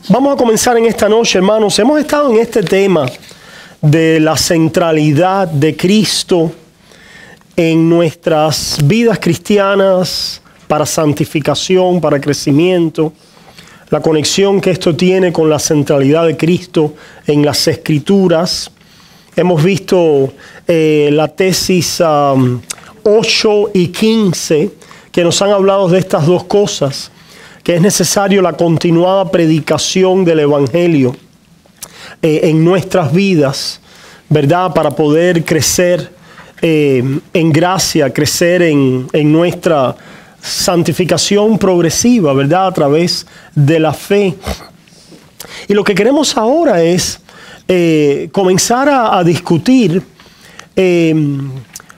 Vamos a comenzar en esta noche, hermanos. Hemos estado en este tema de la centralidad de Cristo en nuestras vidas cristianas para santificación, para crecimiento, la conexión que esto tiene con la centralidad de Cristo en las Escrituras. Hemos visto la tesis 8 y 15 que nos han hablado de estas dos cosas, que es necesario la continuada predicación del Evangelio en nuestras vidas, ¿verdad? Para poder crecer en gracia, crecer en nuestra santificación progresiva, ¿verdad? A través de la fe. Y lo que queremos ahora es comenzar a discutir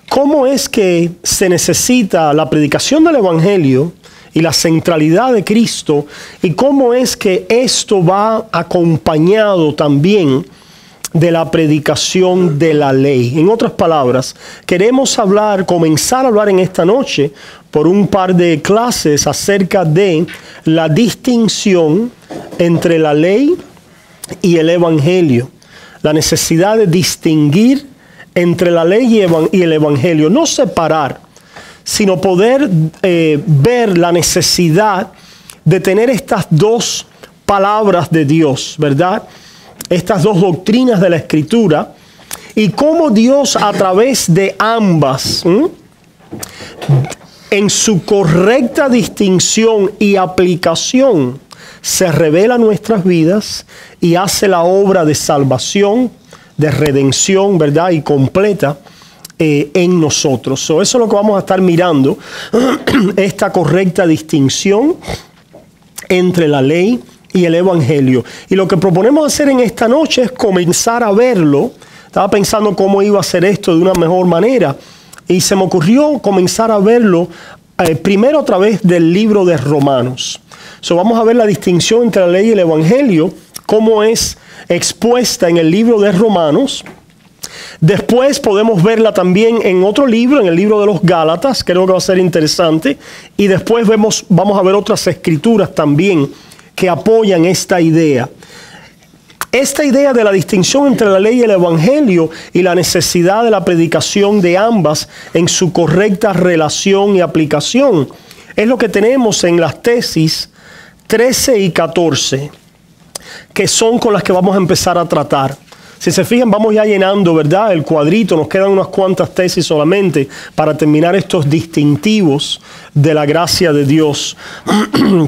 cómo es que se necesita la predicación del Evangelio y la centralidad de Cristo, y cómo es que esto va acompañado también de la predicación de la ley. En otras palabras, queremos comenzar a hablar en esta noche por un par de clases acerca de la distinción entre la ley y el Evangelio. La necesidad de distinguir entre la ley y el Evangelio, no separar, sino poder ver la necesidad de tener estas dos palabras de Dios, ¿verdad? Estas dos doctrinas de la Escritura, y cómo Dios a través de ambas, en su correcta distinción y aplicación, se revela a nuestras vidas y hace la obra de salvación, de redención, ¿verdad? Y completa en nosotros. Eso es lo que vamos a estar mirando, esta correcta distinción entre la ley y el Evangelio. Y lo que proponemos hacer en esta noche es comenzar a verlo. Estaba pensando cómo iba a hacer esto de una mejor manera, y se me ocurrió comenzar a verlo primero a través del libro de Romanos. Vamos a ver la distinción entre la ley y el Evangelio, cómo es expuesta en el libro de Romanos. Después podemos verla también en otro libro, en el libro de los Gálatas. Creo que va a ser interesante. Y después vamos a ver otras escrituras también que apoyan esta idea. Esta idea de la distinción entre la ley y el Evangelio y la necesidad de la predicación de ambas en su correcta relación y aplicación es lo que tenemos en las tesis 13 y 14, que son con las que vamos a empezar a tratar. Si se fijan, vamos ya llenando, ¿verdad?, el cuadrito. Nos quedan unas cuantas tesis solamente para terminar estos distintivos de la gracia de Dios.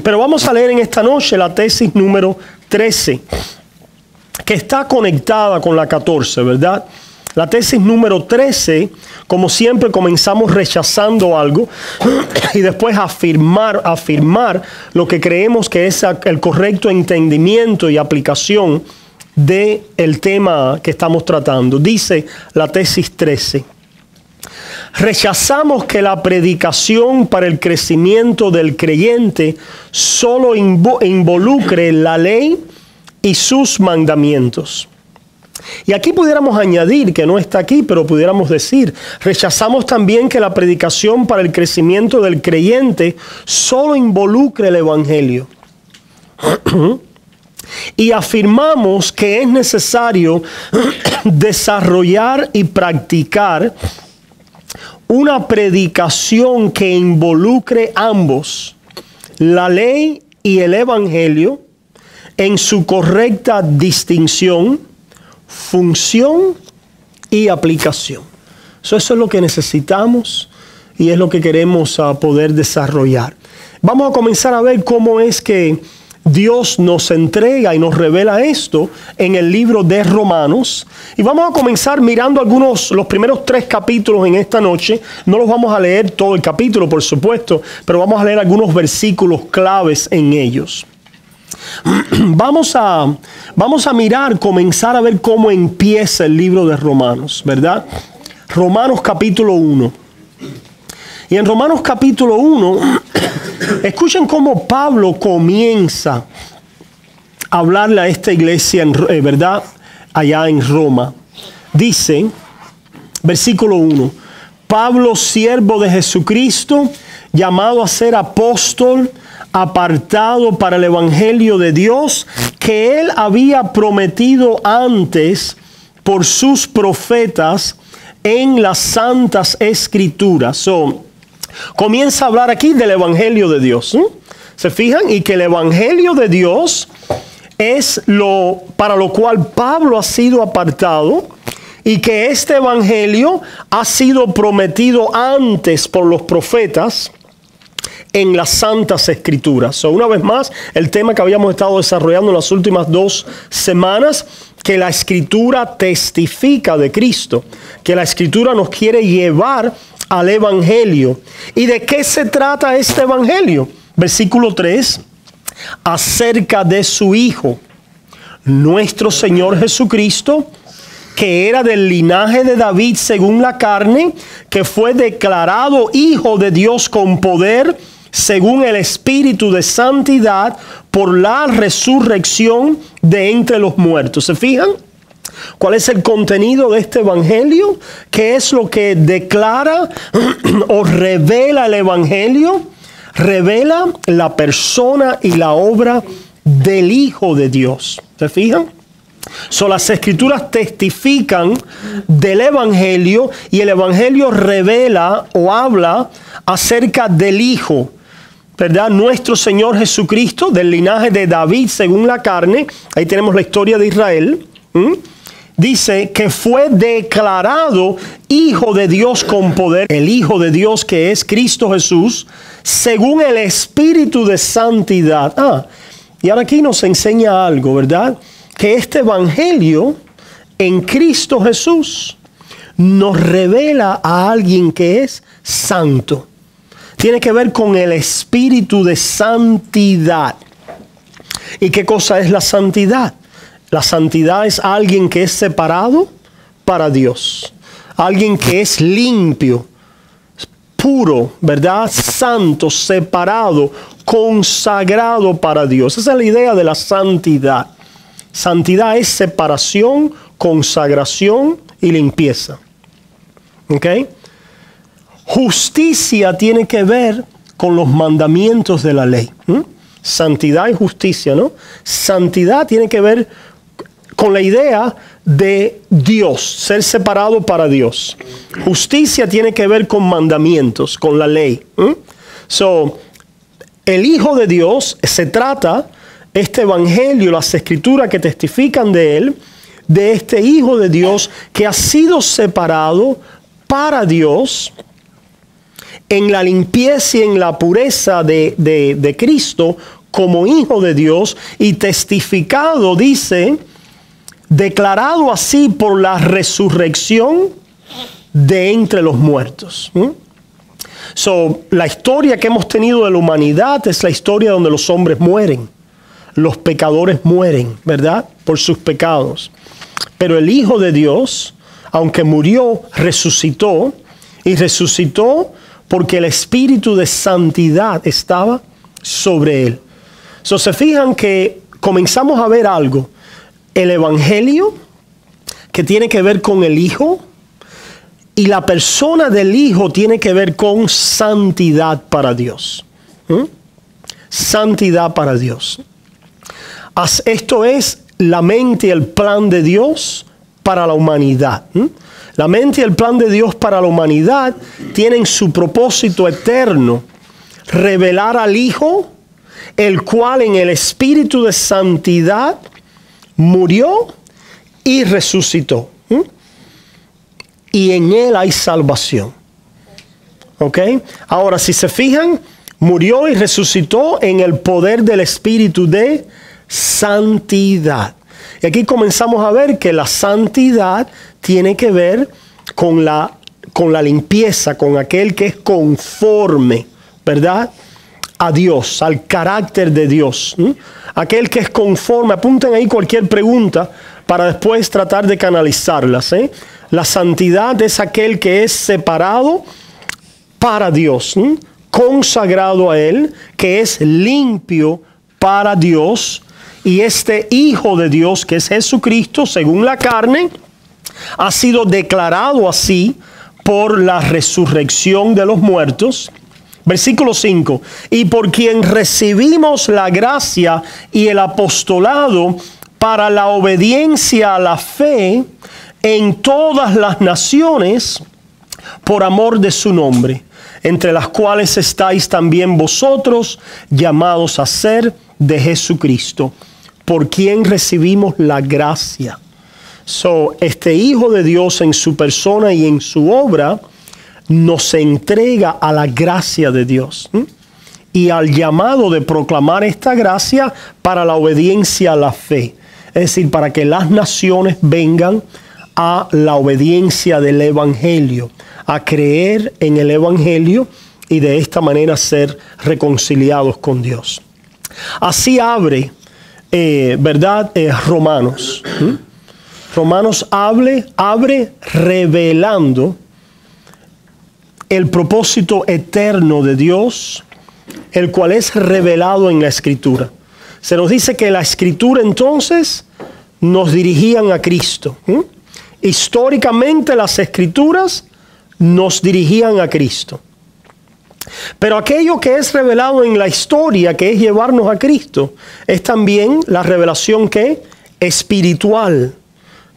Pero vamos a leer en esta noche la tesis número 13, que está conectada con la 14, ¿verdad? La tesis número 13, como siempre, comenzamos rechazando algo y después afirmar lo que creemos que es el correcto entendimiento y aplicación del tema que estamos tratando. Dice la tesis 13: rechazamos que la predicación para el crecimiento del creyente solo involucre la ley y sus mandamientos. Y aquí pudiéramos añadir, que no está aquí, pero pudiéramos decir, rechazamos también que la predicación para el crecimiento del creyente solo involucre el Evangelio. Y afirmamos que es necesario desarrollar y practicar una predicación que involucre ambos, la ley y el Evangelio, en su correcta distinción, función y aplicación. Eso es lo que necesitamos y es lo que queremos poder desarrollar. Vamos a comenzar a ver cómo es que Dios nos entrega y nos revela esto en el libro de Romanos. Y vamos a comenzar mirando los primeros 3 capítulos en esta noche. No los vamos a leer todo el capítulo, por supuesto, pero vamos a leer algunos versículos claves en ellos. Vamos a mirar, comenzar a ver cómo empieza el libro de Romanos, ¿verdad? Romanos capítulo 1. Y en Romanos capítulo 1, escuchen cómo Pablo comienza a hablarle a esta iglesia, ¿verdad?, allá en Roma. Dice, versículo 1: Pablo, siervo de Jesucristo, llamado a ser apóstol, apartado para el evangelio de Dios que Él había prometido antes por sus profetas en las santas escrituras. Comienza a hablar aquí del evangelio de Dios. ¿Se fijan? Y que el evangelio de Dios es para lo cual Pablo ha sido apartado, y que este evangelio ha sido prometido antes por los profetas en las santas escrituras. Una vez más, el tema que habíamos estado desarrollando en las últimas 2 semanas, que la escritura testifica de Cristo, que la escritura nos quiere llevar al evangelio. ¿Y de qué se trata este evangelio? Versículo 3, acerca de su Hijo, nuestro Señor Jesucristo, que era del linaje de David según la carne, que fue declarado Hijo de Dios con poder, según el Espíritu de santidad, por la resurrección de entre los muertos. ¿Se fijan? ¿Cuál es el contenido de este evangelio? ¿Qué es lo que declara o revela el evangelio? Revela la persona y la obra del Hijo de Dios. ¿Se fijan? Las escrituras testifican del evangelio, y el evangelio revela o habla acerca del Hijo, ¿verdad? Nuestro Señor Jesucristo, del linaje de David según la carne. Ahí tenemos la historia de Israel. Dice que fue declarado Hijo de Dios con poder, el Hijo de Dios que es Cristo Jesús, según el Espíritu de santidad. Y ahora aquí nos enseña algo, ¿verdad? Que este evangelio en Cristo Jesús nos revela a alguien que es santo. Tiene que ver con el Espíritu de santidad. ¿Y qué cosa es la santidad? La santidad es alguien que es separado para Dios. Alguien que es limpio, puro, ¿verdad? Santo, separado, consagrado para Dios. Esa es la idea de la santidad. Santidad es separación, consagración y limpieza. ¿Ok? Justicia tiene que ver con los mandamientos de la ley. Santidad y justicia, ¿no? Santidad tiene que ver con la idea de Dios, ser separado para Dios. Justicia tiene que ver con mandamientos, con la ley. El Hijo de Dios, se trata, este evangelio, las escrituras que testifican de él, de este Hijo de Dios que ha sido separado para Dios en la limpieza y en la pureza de Cristo como Hijo de Dios, y testificado, dice, declarado así por la resurrección de entre los muertos. La historia que hemos tenido de la humanidad es la historia donde los hombres mueren. Los pecadores mueren, ¿verdad? Por sus pecados. Pero el Hijo de Dios, aunque murió, resucitó. Y resucitó porque el Espíritu de santidad estaba sobre él. Se fijan que comenzamos a ver algo. El evangelio, que tiene que ver con el Hijo. Y la persona del Hijo tiene que ver con santidad para Dios. Santidad para Dios. Esto es la mente y el plan de Dios para la humanidad. La mente y el plan de Dios para la humanidad tienen su propósito eterno: revelar al Hijo, el cual en el Espíritu de santidad murió y resucitó. Y en él hay salvación. ¿Ok? Ahora, si se fijan, murió y resucitó en el poder del Espíritu de santidad. Y aquí comenzamos a ver que la santidad tiene que ver con la limpieza, con aquel que es conforme, ¿verdad?, a Dios, al carácter de Dios. Aquel que es conforme. Apunten ahí cualquier pregunta para después tratar de canalizarlas. La santidad es aquel que es separado para Dios, consagrado a Él, que es limpio para Dios. Y este Hijo de Dios, que es Jesucristo, según la carne, ha sido declarado así por la resurrección de los muertos Versículo 5. Y por quien recibimos la gracia y el apostolado para la obediencia a la fe en todas las naciones por amor de su nombre, entre las cuales estáis también vosotros, llamados a ser de Jesucristo, por quien recibimos la gracia. Este Hijo de Dios en su persona y en su obra nos entrega a la gracia de Dios y al llamado de proclamar esta gracia para la obediencia a la fe. Es decir, para que las naciones vengan a la obediencia del Evangelio, a creer en el Evangelio y de esta manera ser reconciliados con Dios. Así abre, ¿verdad? Romanos. Romanos abre revelando el propósito eterno de Dios, el cual es revelado en la Escritura. Se nos dice que la Escritura entonces nos dirigían a Cristo. Históricamente las Escrituras nos dirigían a Cristo. Pero aquello que es revelado en la historia, que es llevarnos a Cristo, es también la revelación que espiritual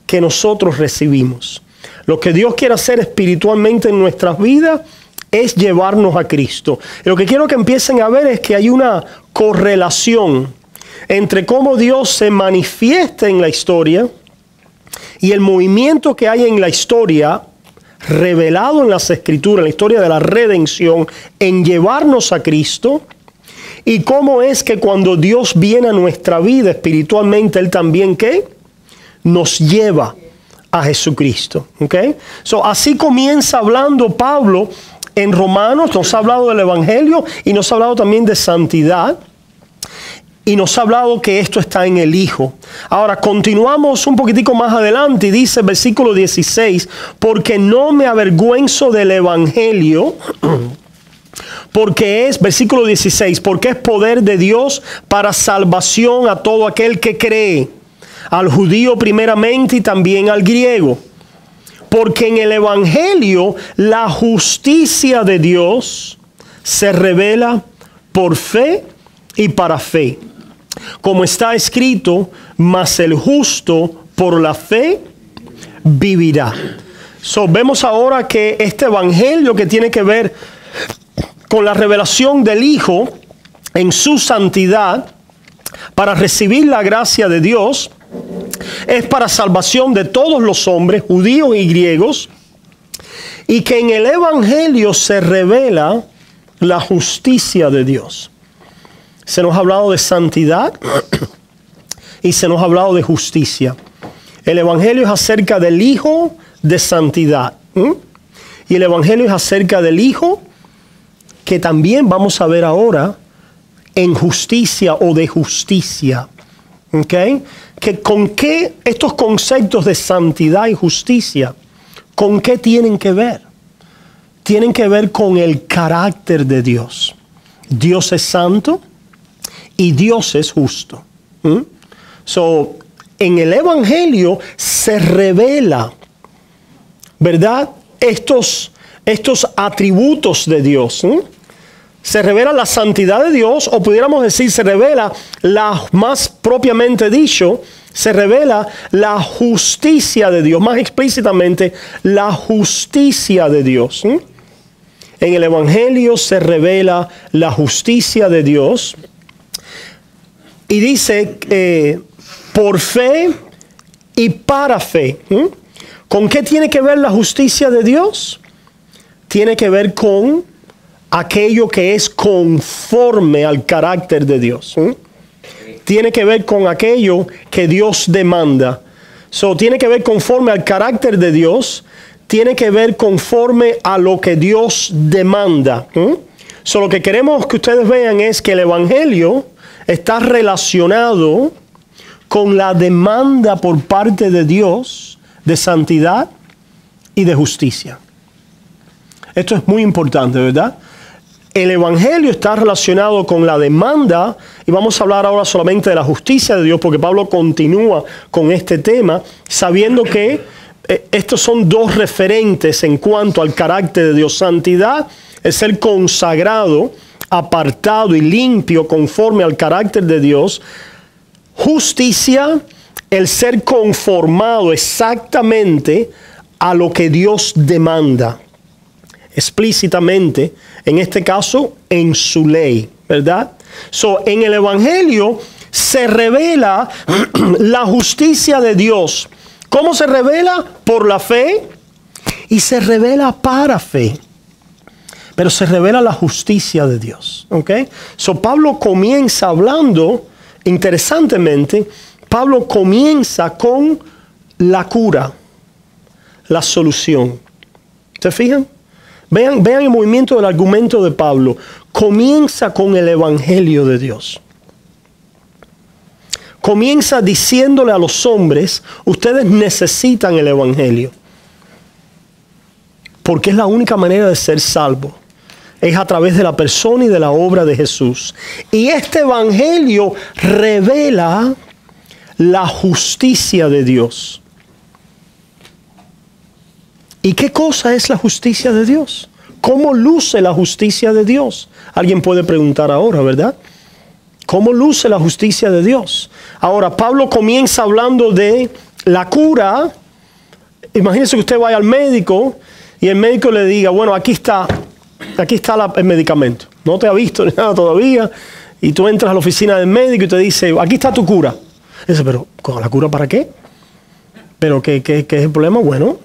que nosotros recibimos. Lo que Dios quiere hacer espiritualmente en nuestras vidas es llevarnos a Cristo. Y lo que quiero que empiecen a ver es que hay una correlación entre cómo Dios se manifiesta en la historia y el movimiento que hay en la historia revelado en las Escrituras, en la historia de la redención, en llevarnos a Cristo, y cómo es que cuando Dios viene a nuestra vida espiritualmente, Él también ¿qué? Nos lleva a Jesucristo. ¿Okay? Así comienza hablando Pablo en Romanos. Nos ha hablado del Evangelio y nos ha hablado también de santidad. Y nos ha hablado que esto está en el Hijo. Ahora continuamos un poquitico más adelante y dice versículo 16, porque no me avergüenzo del Evangelio, porque es, versículo 16, porque es poder de Dios para salvación a todo aquel que cree, al judío primeramente y también al griego. Porque en el Evangelio la justicia de Dios se revela por fe y para fe. Como está escrito, mas el justo por la fe vivirá. Vemos ahora que este Evangelio que tiene que ver con la revelación del Hijo en su santidad para recibir la gracia de Dios es para salvación de todos los hombres, judíos y griegos, y que en el Evangelio se revela la justicia de Dios. Se nos ha hablado de santidad y se nos ha hablado de justicia. El Evangelio es acerca del Hijo de santidad. Y el Evangelio es acerca del Hijo que también vamos a ver ahora en justicia o de justicia. ¿Okay? Que ¿con qué estos conceptos de santidad y justicia, con qué tienen que ver? Tienen que ver con el carácter de Dios. Dios es santo y Dios es justo. En el Evangelio se revela, ¿verdad? Estos atributos de Dios. Se revela la santidad de Dios, o pudiéramos decir, se revela, más propiamente dicho, se revela la justicia de Dios, más explícitamente, la justicia de Dios. En el Evangelio se revela la justicia de Dios. Y dice, por fe y para fe. ¿Con qué tiene que ver la justicia de Dios? Tiene que ver con aquello que es conforme al carácter de Dios. Tiene que ver con aquello que Dios demanda. Tiene que ver conforme al carácter de Dios. Tiene que ver conforme a lo que Dios demanda. Lo que queremos que ustedes vean es que el Evangelio está relacionado con la demanda por parte de Dios de santidad y de justicia. Esto es muy importante, ¿verdad? El Evangelio está relacionado con la demanda, y vamos a hablar ahora solamente de la justicia de Dios, porque Pablo continúa con este tema, sabiendo que estos son dos referentes en cuanto al carácter de Dios, santidad el ser consagrado, apartado y limpio conforme al carácter de Dios. Justicia, el ser conformado exactamente a lo que Dios demanda, explícitamente, en este caso, en su ley, ¿verdad? En el Evangelio se revela la justicia de Dios. ¿Cómo se revela? Por la fe, y se revela para fe. Pero se revela la justicia de Dios, ¿ok? Pablo comienza hablando, interesantemente, Pablo comienza con la cura, la solución. ¿Se fijan? Vean el movimiento del argumento de Pablo. Comienza con el Evangelio de Dios. Comienza diciéndole a los hombres, ustedes necesitan el Evangelio. Porque es la única manera de ser salvo. Es a través de la persona y de la obra de Jesús. Y este Evangelio revela la justicia de Dios. ¿Y qué cosa es la justicia de Dios? ¿Cómo luce la justicia de Dios? Alguien puede preguntar ahora, ¿verdad? ¿Cómo luce la justicia de Dios? Ahora, Pablo comienza hablando de la cura. Imagínese que usted vaya al médico y el médico le diga, bueno, aquí está el medicamento. No te ha visto ni nada todavía. Y tú entras a la oficina del médico y te dice, aquí está tu cura. Dice, pero ¿la cura para qué? ¿Pero qué es el problema? Bueno,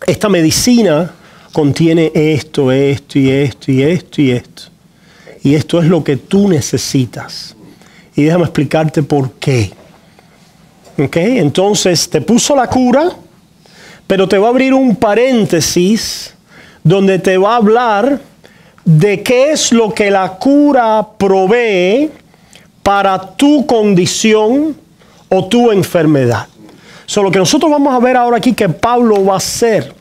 esta medicina contiene esto, esto y esto y esto y esto. Y esto es lo que tú necesitas. Y déjame explicarte por qué. ¿Ok? Entonces te puso la cura, pero te va a abrir un paréntesis donde te va a hablar de qué es lo que la cura provee para tu condición o tu enfermedad. Lo que nosotros vamos a ver ahora aquí que Pablo va a hacer,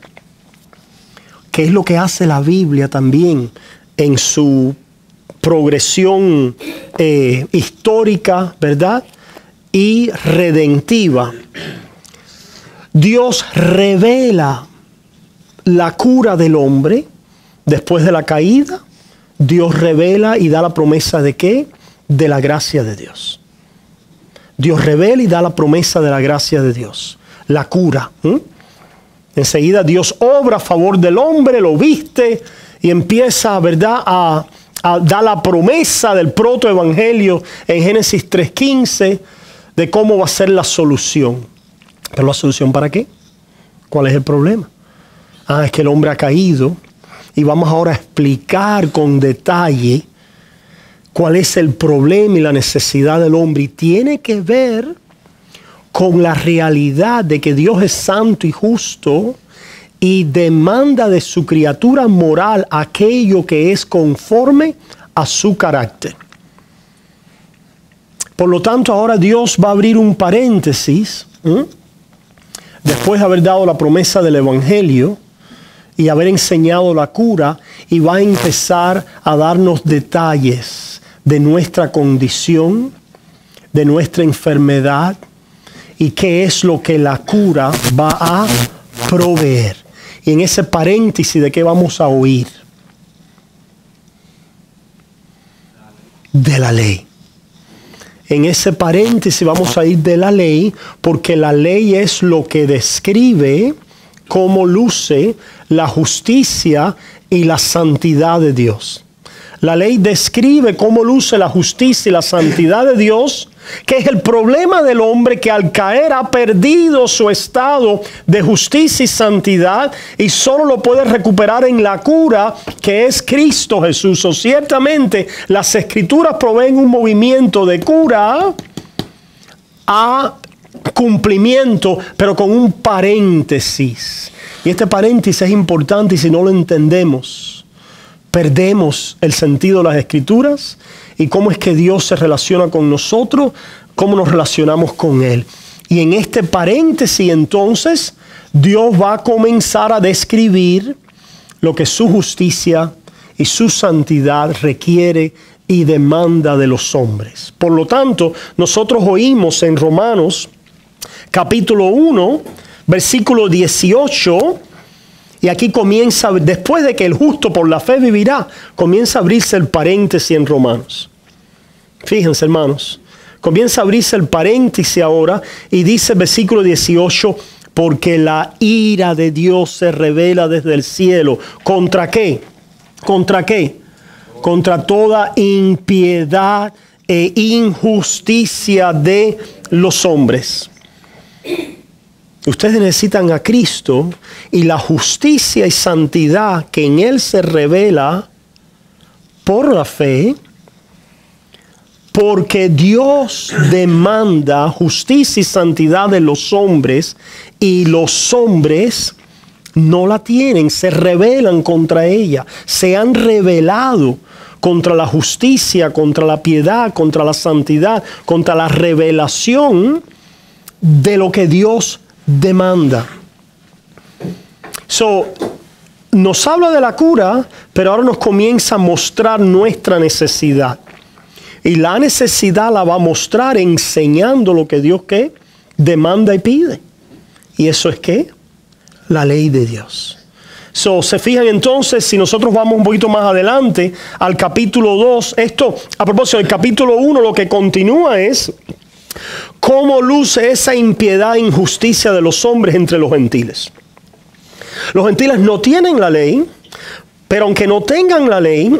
que es lo que hace la Biblia también en su progresión histórica, ¿verdad? Y redentiva. Dios revela la cura del hombre después de la caída. Dios revela y da la promesa ¿de qué? De la gracia de Dios. Dios revela y da la promesa de la gracia de Dios. La cura. Enseguida Dios obra a favor del hombre, lo viste y empieza, ¿verdad?, a dar la promesa del protoevangelio en Génesis 3:15 de cómo va a ser la solución. ¿Pero la solución para qué? ¿Cuál es el problema? Es que el hombre ha caído y vamos ahora a explicar con detalle cuál es el problema y la necesidad del hombre. Y tiene que ver con la realidad de que Dios es santo y justo y demanda de su criatura moral aquello que es conforme a su carácter. Por lo tanto, ahora Dios va a abrir un paréntesis, después de haber dado la promesa del Evangelio y haber enseñado la cura, y va a empezar a darnos detalles de nuestra condición, de nuestra enfermedad, y qué es lo que la cura va a proveer. Y en ese paréntesis, ¿de qué vamos a oír? De la ley. En ese paréntesis vamos a ir de la ley, porque la ley es lo que describe cómo luce la justicia y la santidad de Dios. La ley describe cómo luce la justicia y la santidad de Dios, que es el problema del hombre que al caer ha perdido su estado de justicia y santidad y solo lo puede recuperar en la cura que es Cristo Jesús. Ciertamente las Escrituras proveen un movimiento de cura a cumplimiento, pero con un paréntesis. Y este paréntesis es importante, y si no lo entendemos, perdemos el sentido de las Escrituras y cómo es que Dios se relaciona con nosotros, cómo nos relacionamos con Él. Y en este paréntesis, entonces, Dios va a comenzar a describir lo que su justicia y su santidad requiere y demanda de los hombres. Por lo tanto, nosotros oímos en Romanos capítulo 1, versículo 18, Y aquí comienza, después de que el justo por la fe vivirá, comienza a abrirse el paréntesis en Romanos. Fíjense, hermanos, comienza a abrirse el paréntesis ahora y dice el versículo 18, porque la ira de Dios se revela desde el cielo. ¿Contra qué? ¿Contra qué? Contra toda impiedad e injusticia de los hombres. Ustedes necesitan a Cristo y la justicia y santidad que en Él se revela por la fe, porque Dios demanda justicia y santidad de los hombres y los hombres no la tienen, se rebelan contra ella, se han rebelado contra la justicia, contra la piedad, contra la santidad, contra la revelación de lo que Dios demanda. Nos habla de la cura, pero ahora nos comienza a mostrar nuestra necesidad. Y la necesidad la va a mostrar enseñando lo que Dios ¿qué? Demanda y pide. ¿Y eso es qué? La ley de Dios. Se fijan entonces, si nosotros vamos un poquito más adelante al capítulo 2, esto, a propósito del capítulo 1, lo que continúa es cómo luce esa impiedad e injusticia de los hombres entre los gentiles. Los gentiles no tienen la ley, pero aunque no tengan la ley,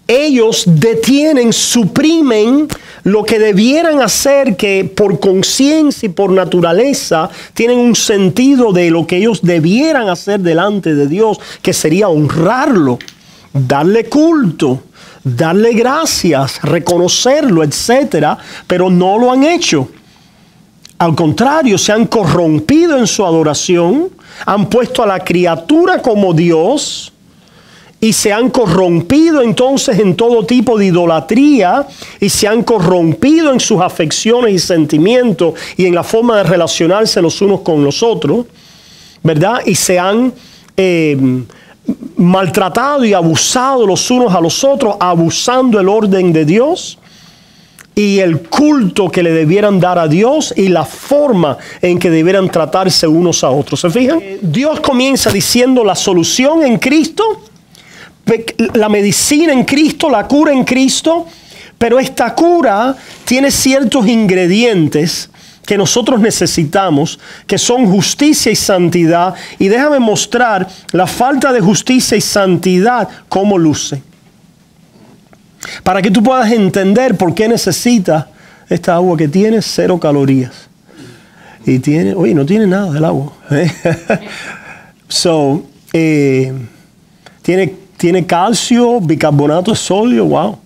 ellos detienen, suprimen lo que debieran hacer, que por conciencia y por naturaleza tienen un sentido de lo que ellos debieran hacer delante de Dios, que sería honrarlo, darle culto, darle gracias, reconocerlo, etcétera, pero no lo han hecho. Al contrario, se han corrompido en su adoración, han puesto a la criatura como Dios y se han corrompido entonces en todo tipo de idolatría y se han corrompido en sus afecciones y sentimientos y en la forma de relacionarse los unos con los otros, ¿verdad? Y se han maltratado y abusado los unos a los otros, abusando el orden de Dios y el culto que le debieran dar a Dios y la forma en que debieran tratarse unos a otros. ¿Se fijan? Dios comienza diciendo la solución en Cristo, la medicina en Cristo, la cura en Cristo, pero esta cura tiene ciertos ingredientes que nosotros necesitamos, que son justicia y santidad. Y déjame mostrar la falta de justicia y santidad cómo luce, para que tú puedas entender por qué necesitas esta agua que tiene 0 calorías. Y tiene, oye, no tiene nada del agua. Tiene calcio, bicarbonato de sodio, wow.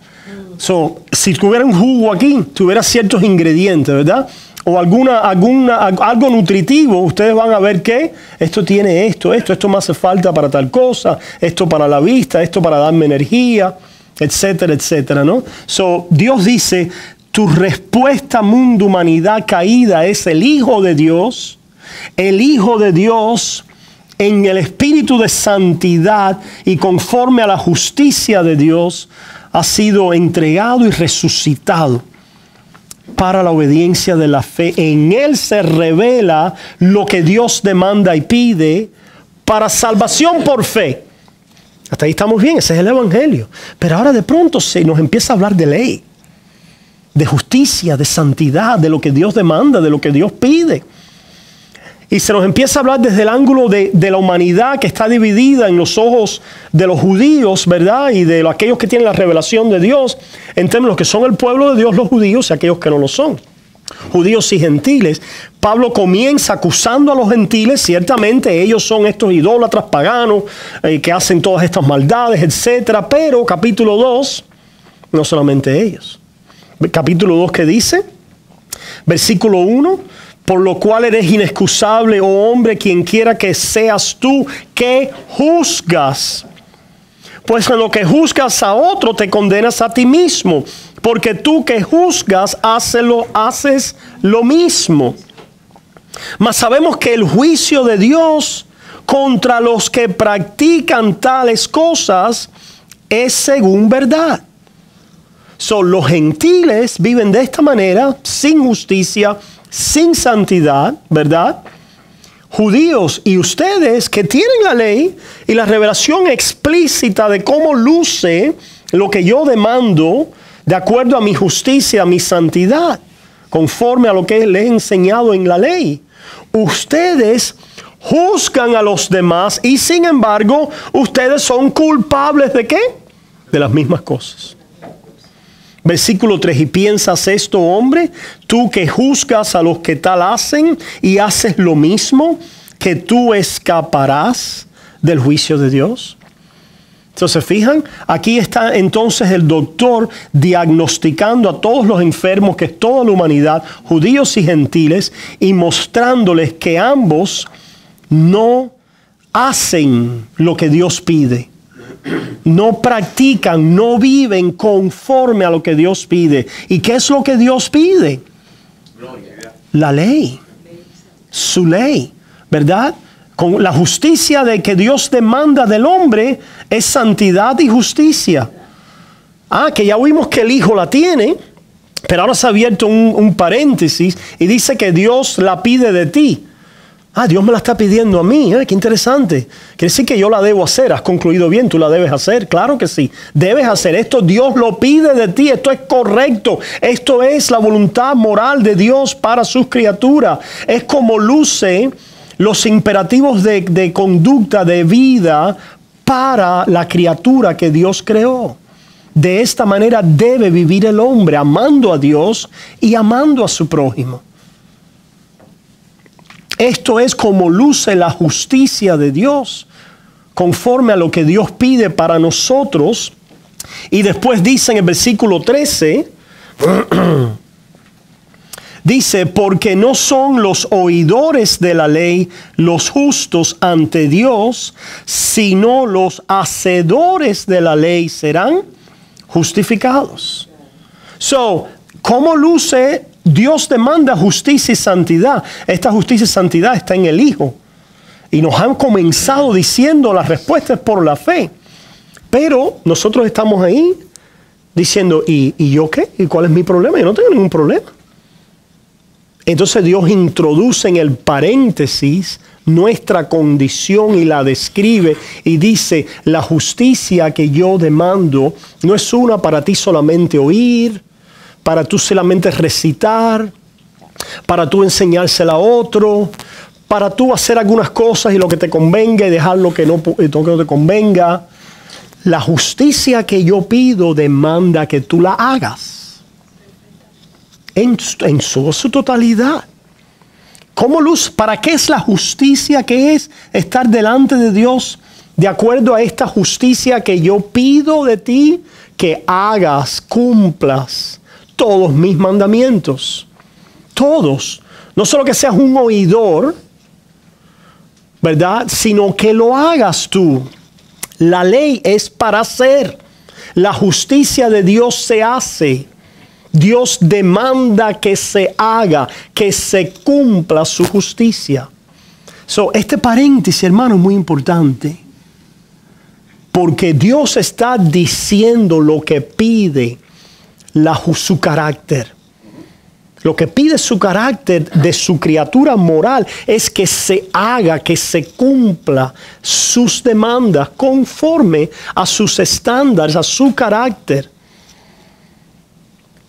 Si tuviera un jugo aquí, tuviera ciertos ingredientes, ¿verdad? O algo nutritivo, ustedes van a ver que esto tiene esto me hace falta para tal cosa, esto para la vista, esto para darme energía, etcétera, etcétera, ¿no? Dios dice, tu respuesta, mundo, humanidad caída, es el Hijo de Dios en el espíritu de santidad y conforme a la justicia de Dios, ha sido entregado y resucitado para la obediencia de la fe. En Él se revela lo que Dios demanda y pide para salvación por fe. Hasta ahí estamos bien, ese es el Evangelio. Pero ahora de pronto se nos empieza a hablar de ley, de justicia, de santidad, de lo que Dios demanda, de lo que Dios pide. Y se nos empieza a hablar desde el ángulo de la humanidad que está dividida en los ojos de los judíos, ¿verdad? Y de aquellos que tienen la revelación de Dios, en términos que son el pueblo de Dios, los judíos, y aquellos que no lo son, judíos y gentiles. Pablo comienza acusando a los gentiles, ciertamente ellos son estos idólatras paganos que hacen todas estas maldades, etcétera. Pero capítulo 2, no solamente ellos. Capítulo 2, ¿qué dice? Versículo 1. Por lo cual eres inexcusable, oh hombre, quien quiera que seas tú que juzgas. Pues en lo que juzgas a otro te condenas a ti mismo, porque tú que juzgas haces lo mismo. Mas sabemos que el juicio de Dios contra los que practican tales cosas es según verdad. Los gentiles viven de esta manera, sin justicia, sin santidad, ¿verdad? judíos y ustedes que tienen la ley y la revelación explícita de cómo luce lo que yo demando de acuerdo a mi justicia, a mi santidad, conforme a lo que les he enseñado en la ley. Ustedes juzgan a los demás y sin embargo ustedes son culpables ¿de qué? De las mismas cosas. Versículo 3, y piensas esto, hombre, tú que juzgas a los que tal hacen y haces lo mismo, que tú escaparás del juicio de Dios. Entonces, fijan, aquí está entonces el doctor diagnosticando a todos los enfermos, que es toda la humanidad, judíos y gentiles, y mostrándoles que ambos no hacen lo que Dios pide. No practican, no viven conforme a lo que Dios pide. ¿Y qué es lo que Dios pide? La ley. Su ley, ¿verdad? Con la justicia de que Dios demanda del hombre es santidad y justicia. Que ya vimos que el Hijo la tiene, pero ahora se ha abierto un paréntesis y dice que Dios la pide de ti. Dios me la está pidiendo a mí. Qué interesante. Quiere decir que yo la debo hacer. Has concluido bien, tú la debes hacer. Claro que sí. Debes hacer esto. Dios lo pide de ti. Esto es correcto. Esto es la voluntad moral de Dios para sus criaturas. Es como luce los imperativos de conducta, de vida para la criatura que Dios creó. De esta manera debe vivir el hombre, amando a Dios y amando a su prójimo. Esto es como luce la justicia de Dios, conforme a lo que Dios pide para nosotros. Y después dice en el versículo 13, dice, porque no son los oidores de la ley los justos ante Dios, sino los hacedores de la ley serán justificados. ¿Cómo luce? Dios demanda justicia y santidad. Esta justicia y santidad está en el Hijo. Y nos han comenzado diciendo la respuesta es por la fe. Pero nosotros estamos ahí diciendo, ¿y yo qué? ¿Y cuál es mi problema? Yo no tengo ningún problema. Entonces Dios introduce en el paréntesis nuestra condición y la describe y dice, la justicia que yo demando no es una para ti solamente oír, para tú solamente recitar, para tú enseñársela a otro, para tú hacer algunas cosas y lo que te convenga y dejar lo que no te convenga. La justicia que yo pido demanda que tú la hagas en su totalidad. ¿Cómo luz? ¿Para qué es la justicia? ¿Qué es estar delante de Dios de acuerdo a esta justicia que yo pido de ti? Que hagas, cumplas todos mis mandamientos. Todos. No solo que seas un oidor, ¿verdad? Sino que lo hagas tú. La ley es para hacer. La justicia de Dios se hace. Dios demanda que se haga, que se cumpla su justicia. Este paréntesis, hermano, es muy importante. Porque Dios está diciendo lo que pide su carácter. Lo que pide su carácter de su criatura moral es que se haga, que se cumpla sus demandas conforme a sus estándares, a su carácter.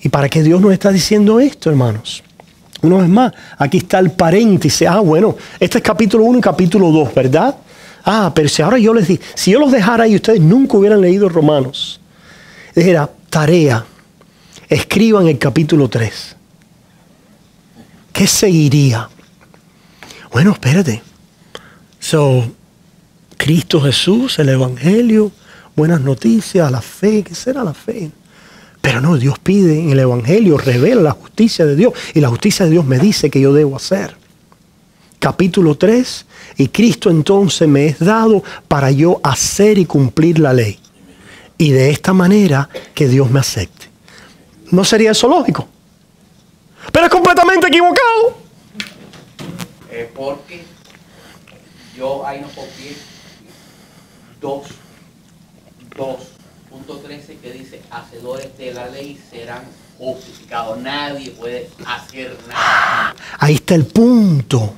¿Y para qué Dios nos está diciendo esto, hermanos? Una vez más, aquí está el paréntesis. Bueno, este es capítulo 1 y capítulo 2, ¿verdad? Pero si ahora yo les digo, si yo los dejara ahí, ustedes nunca hubieran leído Romanos. Dijera, tarea, escriban el capítulo 3. ¿Qué seguiría? Bueno, espérate. Cristo Jesús, el Evangelio, buenas noticias, la fe. ¿Qué será la fe? Pero no, Dios pide en el Evangelio, revela la justicia de Dios. Y la justicia de Dios me dice que yo debo hacer. Capítulo 3. Y Cristo entonces me es dado para yo hacer y cumplir la ley. Y de esta manera que Dios me acepte. ¿No sería eso lógico? Pero es completamente equivocado. Porque yo ahí no copié 2.13 que dice, hacedores de la ley serán justificados. Nadie puede hacer nada. Ahí está el punto.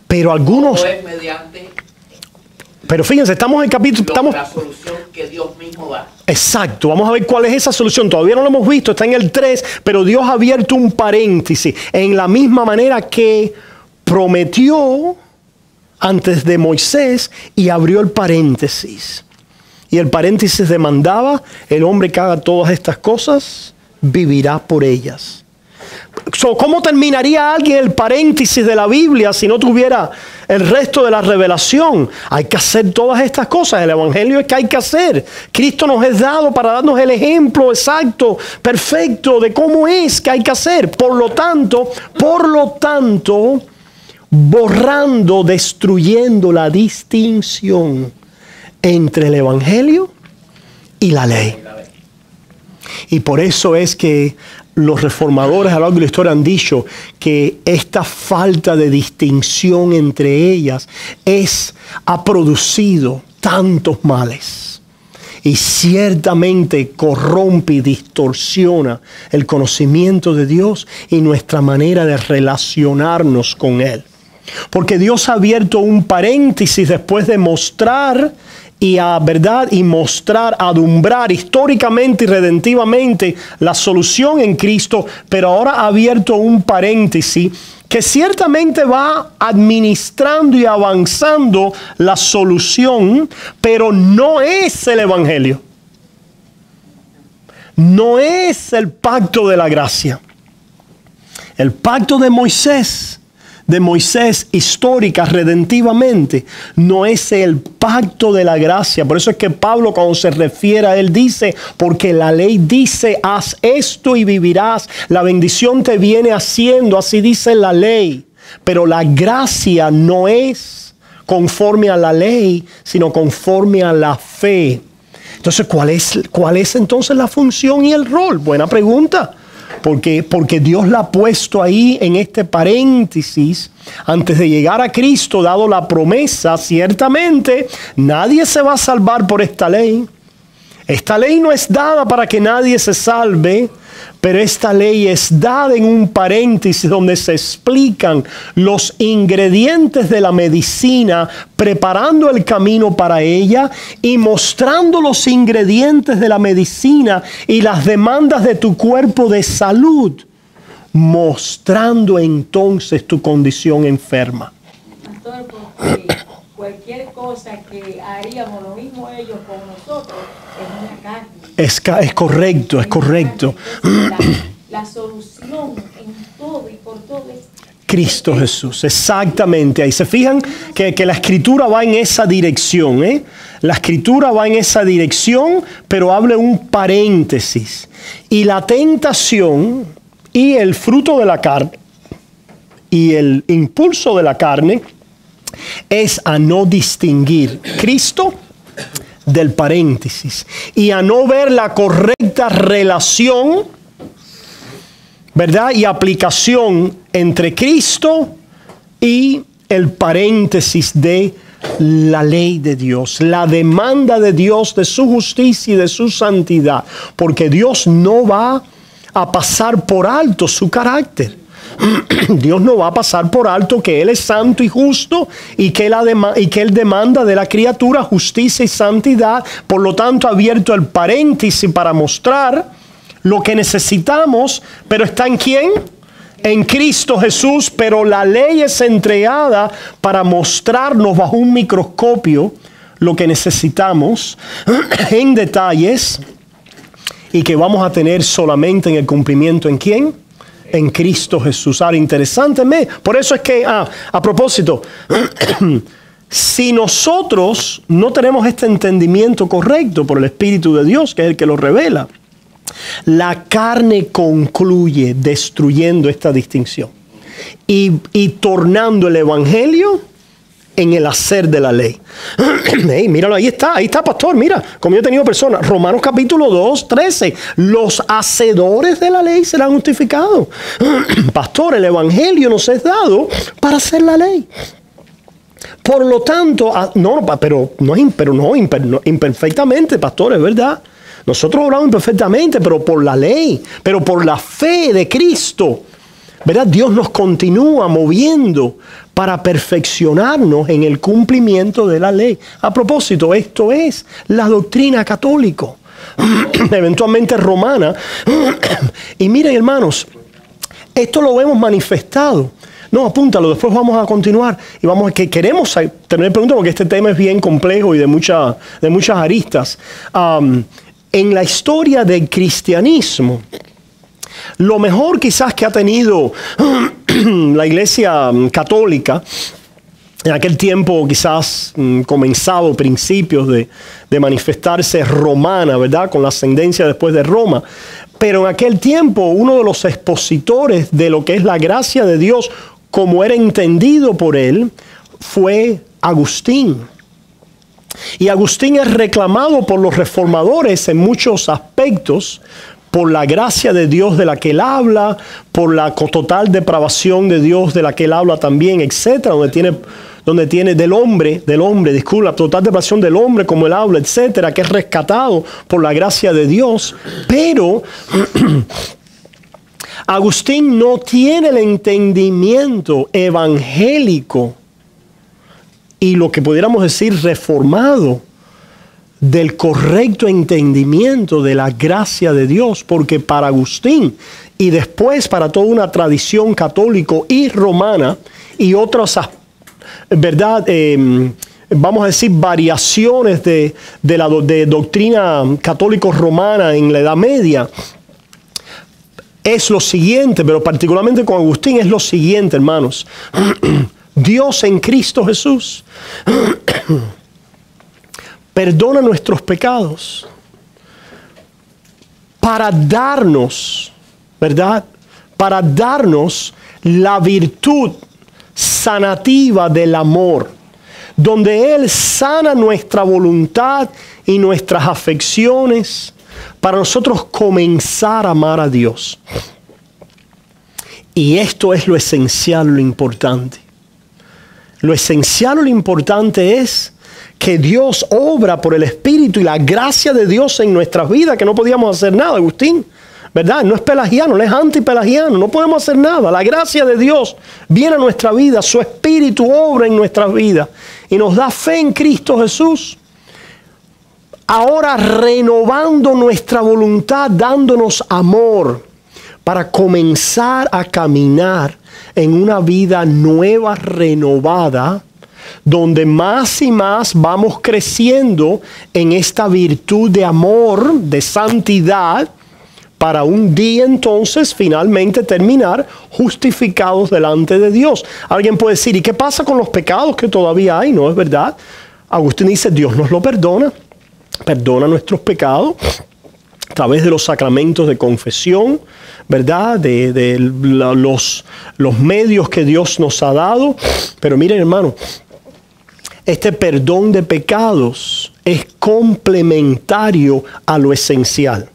Pero algunos... Todo es mediante Pero fíjense, estamos en el capítulo... la solución que Dios mismo da. Exacto, vamos a ver cuál es esa solución. Todavía no lo hemos visto, está en el 3, pero Dios ha abierto un paréntesis. En la misma manera que prometió antes de Moisés y abrió el paréntesis. Y el paréntesis demandaba: el hombre que haga todas estas cosas vivirá por ellas. ¿Cómo terminaría alguien el paréntesis de la Biblia si no tuviera el resto de la revelación? Hay que hacer todas estas cosas. El evangelio es que hay que hacer. Cristo nos es dado para darnos el ejemplo exacto, perfecto de cómo es que hay que hacer. Por lo tanto, borrando, destruyendo la distinción entre el evangelio y la ley. Y por eso es que los reformadores a lo largo de la historia han dicho que esta falta de distinción entre ellas ha producido tantos males. Y ciertamente corrompe y distorsiona el conocimiento de Dios y nuestra manera de relacionarnos con Él. Porque Dios ha abierto un paréntesis después de mostrar adumbrar históricamente y redentivamente la solución en Cristo, pero ahora ha abierto un paréntesis que ciertamente va administrando y avanzando la solución, pero no es el evangelio. No es el pacto de la gracia. El pacto de Moisés histórica, redentivamente, no es el pacto de la gracia. Por eso es que Pablo, cuando se refiere a él, dice: porque la ley dice, haz esto y vivirás. La bendición te viene haciendo, así dice la ley. Pero la gracia no es conforme a la ley, sino conforme a la fe. Entonces, ¿cuál es entonces la función y el rol? Buena pregunta. Porque Dios la ha puesto ahí en este paréntesis antes de llegar a Cristo, dado la promesa. Ciertamente nadie se va a salvar por esta ley. Esta ley no es dada para que nadie se salve, pero esta ley es dada en un paréntesis donde se explican los ingredientes de la medicina, preparando el camino para ella y mostrando los ingredientes de la medicina y las demandas de tu cuerpo de salud, mostrando entonces tu condición enferma. Pastor, porque cualquier cosa que haríamos lo mismo ellos con nosotros es una carne. Es correcto, es correcto. Entonces, la solución en todo y por todo es Cristo Jesús, exactamente. Ahí se fijan que la escritura va en esa dirección, ¿eh? La escritura va en esa dirección, pero habla un paréntesis. Y la tentación y el fruto de la carne y el impulso de la carne es a no distinguir Cristo del paréntesis y a no ver la correcta relación, ¿verdad?, y aplicación entre Cristo y el paréntesis de la ley de Dios, la demanda de Dios de su justicia y de su santidad, porque Dios no va a pasar por alto su carácter. Dios no va a pasar por alto que Él es santo y justo y que Él demanda de la criatura justicia y santidad. Por lo tanto, ha abierto el paréntesis para mostrar lo que necesitamos, pero ¿está en quién? En Cristo Jesús. Pero la ley es entregada para mostrarnos bajo un microscopio lo que necesitamos en detalles y que vamos a tener solamente en el cumplimiento. ¿En quién? En Cristo Jesús. Ahora, interesantemente, por eso es que, a propósito, si nosotros no tenemos este entendimiento correcto por el Espíritu de Dios, que es el que lo revela, la carne concluye destruyendo esta distinción y tornando el evangelio en el hacer de la ley. Hey, míralo, ahí está, pastor, mira, como yo he tenido personas. Romanos capítulo 2, 13. Los hacedores de la ley serán justificados. Pastor, el evangelio nos es dado para hacer la ley. Por lo tanto, imperfectamente, pastor, es verdad. Nosotros oramos imperfectamente, pero por la ley, pero por la fe de Cristo, ¿verdad? Dios nos continúa moviendo para perfeccionarnos en el cumplimiento de la ley. A propósito, esto es la doctrina católica, eventualmente romana. Y miren, hermanos, esto lo vemos manifestado. No, apúntalo, después vamos a continuar y vamos a que queremos tener preguntas porque este tema es bien complejo y de muchas aristas. En la historia del cristianismo, lo mejor quizás que ha tenido la Iglesia católica, en aquel tiempo quizás comenzado principios de manifestarse romana, ¿verdad? Con la ascendencia después de Roma. Pero en aquel tiempo uno de los expositores de lo que es la gracia de Dios, como era entendido por él, fue Agustín. Y Agustín es reclamado por los reformadores en muchos aspectos, por la gracia de Dios de la que él habla, por la total depravación de Dios de la que él habla también, etcétera, donde tiene del hombre, la total depravación del hombre como él habla, etcétera, que es rescatado por la gracia de Dios. Pero Agustín no tiene el entendimiento evangélico y lo que pudiéramos decir reformado del correcto entendimiento de la gracia de Dios, porque para Agustín y después para toda una tradición católica y romana y otras, ¿verdad? Vamos a decir variaciones de doctrina católico-romana en la Edad Media, es lo siguiente, pero particularmente con Agustín es lo siguiente, hermanos. Dios en Cristo Jesús perdona nuestros pecados para darnos, ¿verdad? Para darnos la virtud sanativa del amor, donde Él sana nuestra voluntad y nuestras afecciones para nosotros comenzar a amar a Dios. Y esto es lo esencial, lo importante. Lo esencial o lo importante es que Dios obra por el Espíritu y la gracia de Dios en nuestras vidas, que no podíamos hacer nada, Agustín, ¿verdad? No es pelagiano, no es antipelagiano, no podemos hacer nada. La gracia de Dios viene a nuestra vida, su Espíritu obra en nuestras vidas y nos da fe en Cristo Jesús. Ahora renovando nuestra voluntad, dándonos amor para comenzar a caminar en una vida nueva, renovada, donde más y más vamos creciendo en esta virtud de amor, de santidad, para un día entonces finalmente terminar justificados delante de Dios. Alguien puede decir, ¿y qué pasa con los pecados que todavía hay? No es verdad. Agustín dice, Dios nos lo perdona, perdona nuestros pecados a través de los sacramentos de confesión, ¿verdad? De los medios que Dios nos ha dado. Pero miren, hermano, este perdón de pecados es complementario a lo esencial.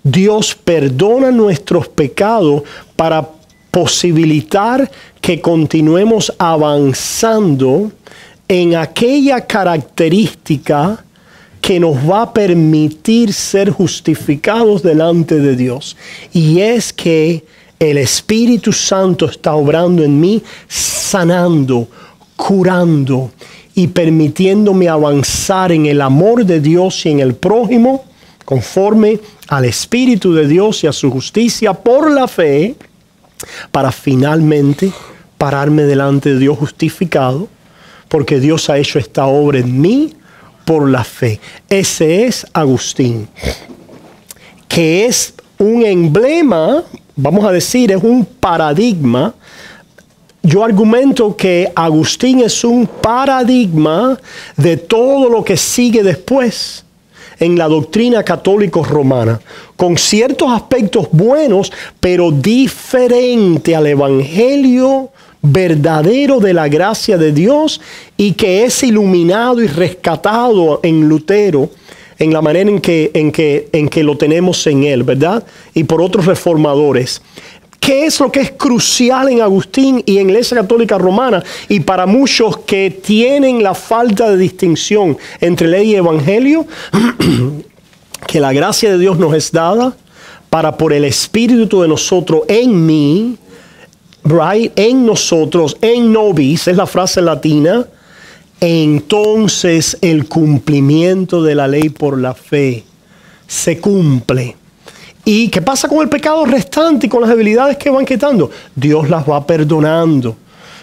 Dios perdona nuestros pecados para posibilitar que continuemos avanzando en aquella característica que nos va a permitir ser justificados delante de Dios. Y es que el Espíritu Santo está obrando en mí, sanando, curando y permitiéndome avanzar en el amor de Dios y en el prójimo, conforme al Espíritu de Dios y a su justicia por la fe, para finalmente pararme delante de Dios justificado, porque Dios ha hecho esta obra en mí por la fe. Ese es Agustín, que es un emblema, vamos a decir, es un paradigma. Yo argumento que Agustín es un paradigma de todo lo que sigue después en la doctrina católico-romana, con ciertos aspectos buenos, pero diferente al evangelio verdadero de la gracia de Dios y que es iluminado y rescatado en Lutero, en la manera en que lo tenemos en él, ¿verdad? Y por otros reformadores. ¿Qué es lo que es crucial en Agustín y en la Iglesia Católica Romana? Y para muchos que tienen la falta de distinción entre ley y evangelio, que la gracia de Dios nos es dada para por el Espíritu de nosotros en mí, right, en nosotros, en nobis, es la frase latina, entonces el cumplimiento de la ley por la fe se cumple. ¿Y qué pasa con el pecado restante y con las debilidades que van quitando? Dios las va perdonando.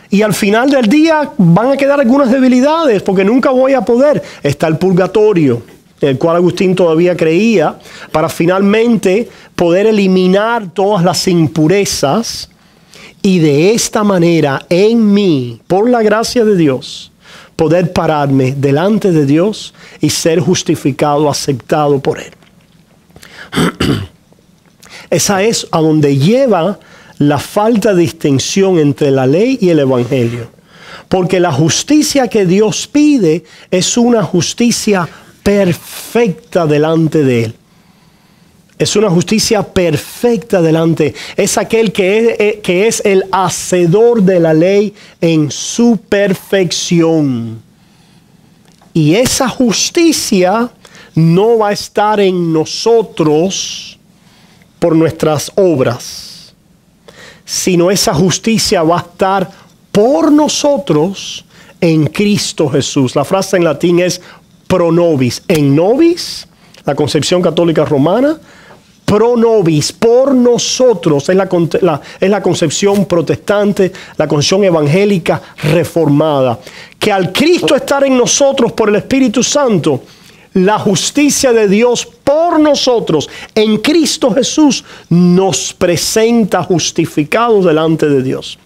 Y al final del día van a quedar algunas debilidades porque nunca voy a poder. Está el purgatorio, en el cual Agustín todavía creía, para finalmente poder eliminar todas las impurezas y de esta manera en mí, por la gracia de Dios, poder pararme delante de Dios y ser justificado, aceptado por Él. Esa es a donde lleva la falta de distinción entre la ley y el evangelio. Porque la justicia que Dios pide es una justicia perfecta delante de Él. Es una justicia perfecta delante. Es aquel que es el hacedor de la ley en su perfección. Y esa justicia no va a estar en nosotros por nuestras obras, sino esa justicia va a estar por nosotros en Cristo Jesús. La frase en latín es pro nobis. En nobis, la concepción católica romana, pro nobis, por nosotros, es la concepción protestante, la concepción evangélica reformada. Que al Cristo estar en nosotros por el Espíritu Santo, la justicia de Dios por nosotros en Cristo Jesús nos presenta justificados delante de Dios.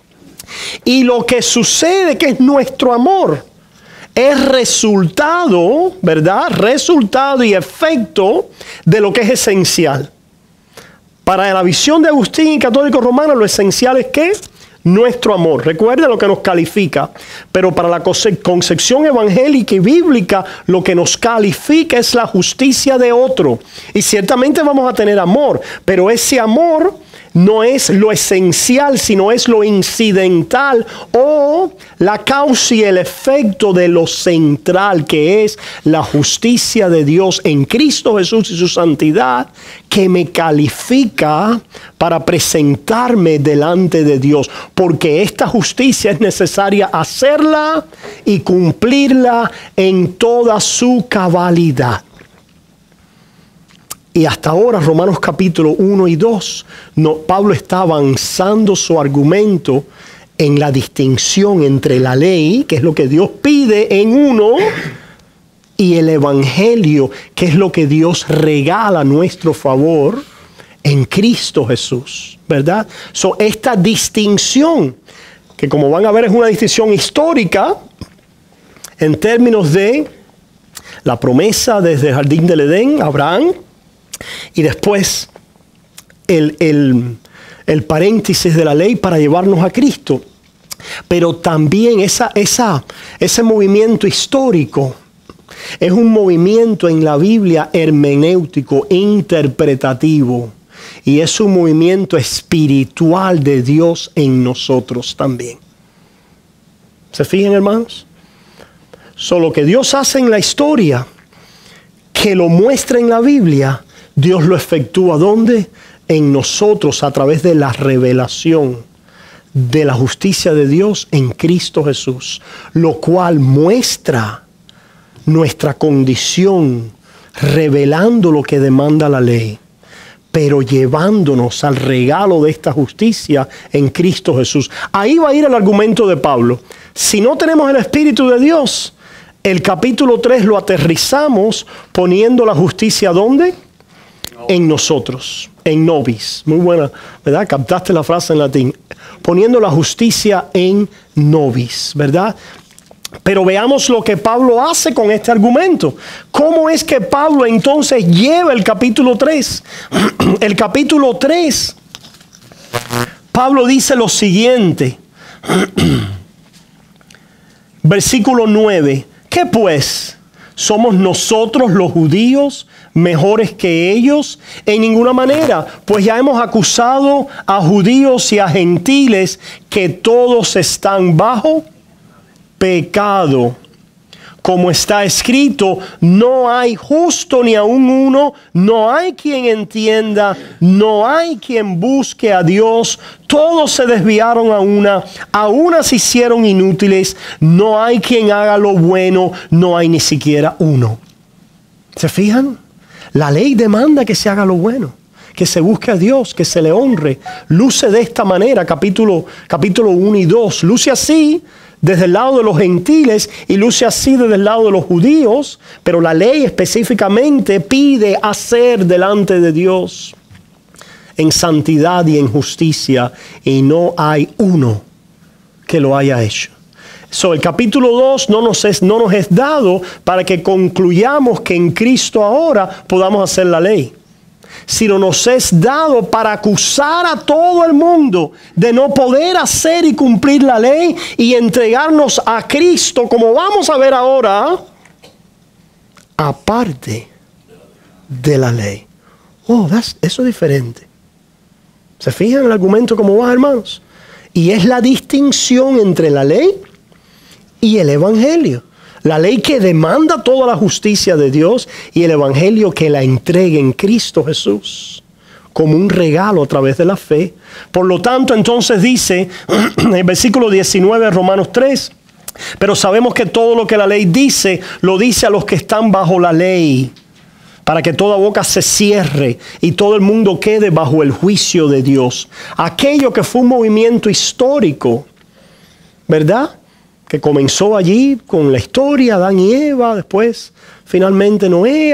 Y lo que sucede, que es nuestro amor, es resultado, ¿verdad? Resultado y efecto de lo que es esencial. Para la visión de Agustín y católico romano, lo esencial es ¿qué? Nuestro amor. Recuerda lo que nos califica. Pero para la concepción evangélica y bíblica, lo que nos califica es la justicia de otro. Y ciertamente vamos a tener amor, pero ese amor no es lo esencial, sino es lo incidental o la causa y el efecto de lo central, que es la justicia de Dios en Cristo Jesús y su santidad, que me califica para presentarme delante de Dios, porque esta justicia es necesaria hacerla y cumplirla en toda su cabalidad. Y hasta ahora, Romanos capítulo 1 y 2, Pablo está avanzando su argumento en la distinción entre la ley, que es lo que Dios pide en uno, y el evangelio, que es lo que Dios regala a nuestro favor en Cristo Jesús, ¿verdad? Esta distinción, que como van a ver es una distinción histórica, en términos de la promesa desde el jardín del Edén, Abraham, y después el paréntesis de la ley para llevarnos a Cristo. Pero también ese movimiento histórico es un movimiento en la Biblia hermenéutico, interpretativo. Y es un movimiento espiritual de Dios en nosotros también. ¿Se fijan, hermanos? Lo que Dios hace en la historia, que lo muestra en la Biblia, Dios lo efectúa ¿dónde? En nosotros, a través de la revelación de la justicia de Dios en Cristo Jesús, lo cual muestra nuestra condición, revelando lo que demanda la ley, pero llevándonos al regalo de esta justicia en Cristo Jesús. Ahí va a ir el argumento de Pablo. Si no tenemos el Espíritu de Dios, el capítulo 3 lo aterrizamos poniendo la justicia ¿dónde? En nosotros, en nobis. Muy buena, ¿verdad? Captaste la frase en latín. Poniendo la justicia en nobis, ¿verdad? Pero veamos lo que Pablo hace con este argumento. ¿Cómo es que Pablo entonces lleva el capítulo 3? El capítulo 3, Pablo dice lo siguiente. Versículo 9. ¿Qué pues? ¿Somos nosotros los judíos mejores que ellos? En ninguna manera, pues ya hemos acusado a judíos y a gentiles que todos están bajo pecado. Como está escrito, no hay justo ni aun uno, no hay quien entienda, no hay quien busque a Dios. Todos se desviaron a una se hicieron inútiles, no hay quien haga lo bueno, no hay ni siquiera uno. ¿Se fijan? La ley demanda que se haga lo bueno, que se busque a Dios, que se le honre. Luce de esta manera, capítulo 1 y 2, luce así desde el lado de los gentiles y luce así desde el lado de los judíos, pero la ley específicamente pide hacer delante de Dios en santidad y en justicia, y no hay uno que lo haya hecho. El capítulo 2 no nos es dado para que concluyamos que en Cristo ahora podamos hacer la ley, sino nos es dado para acusar a todo el mundo de no poder hacer y cumplir la ley y entregarnos a Cristo, como vamos a ver ahora, aparte de la ley. Eso es diferente. ¿Se fijan el argumento cómo va, hermanos? Y es la distinción entre la ley y el evangelio. La ley que demanda toda la justicia de Dios y el evangelio que la entrega en Cristo Jesús como un regalo a través de la fe. Por lo tanto, entonces dice en el versículo 19 de Romanos 3, pero sabemos que todo lo que la ley dice, lo dice a los que están bajo la ley, para que toda boca se cierre y todo el mundo quede bajo el juicio de Dios. Aquello que fue un movimiento histórico, ¿verdad?, que comenzó allí con la historia, Adán y Eva, después finalmente Noé,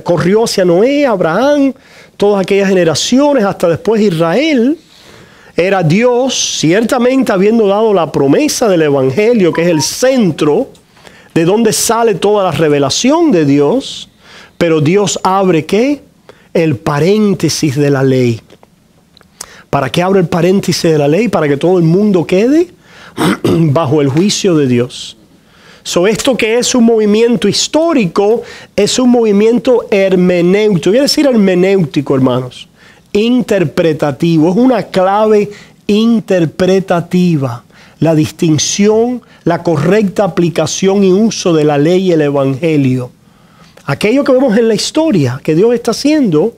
corrió hacia Noé, Abraham, todas aquellas generaciones, hasta después Israel. Era Dios, ciertamente habiendo dado la promesa del evangelio, que es el centro de donde sale toda la revelación de Dios, pero Dios abre, ¿qué? El paréntesis de la ley. ¿Para qué abre el paréntesis de la ley? Para que todo el mundo quede bajo el juicio de Dios. Esto que es un movimiento histórico, es un movimiento hermenéutico. Quiere decir hermenéutico, hermanos. Interpretativo. Es una clave interpretativa. La distinción, la correcta aplicación y uso de la ley y el evangelio. Aquello que vemos en la historia que Dios está haciendo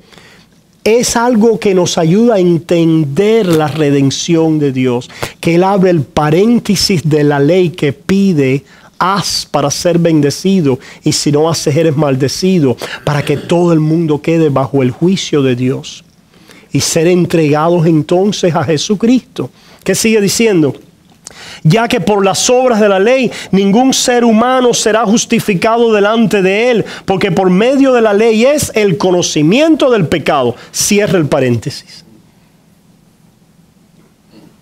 es algo que nos ayuda a entender la redención de Dios. Que Él abre el paréntesis de la ley que pide, haz para ser bendecido, y si no haces eres maldecido, para que todo el mundo quede bajo el juicio de Dios. Y ser entregados entonces a Jesucristo. ¿Qué sigue diciendo? Ya que por las obras de la ley ningún ser humano será justificado delante de él, porque por medio de la ley es el conocimiento del pecado. Cierra el paréntesis.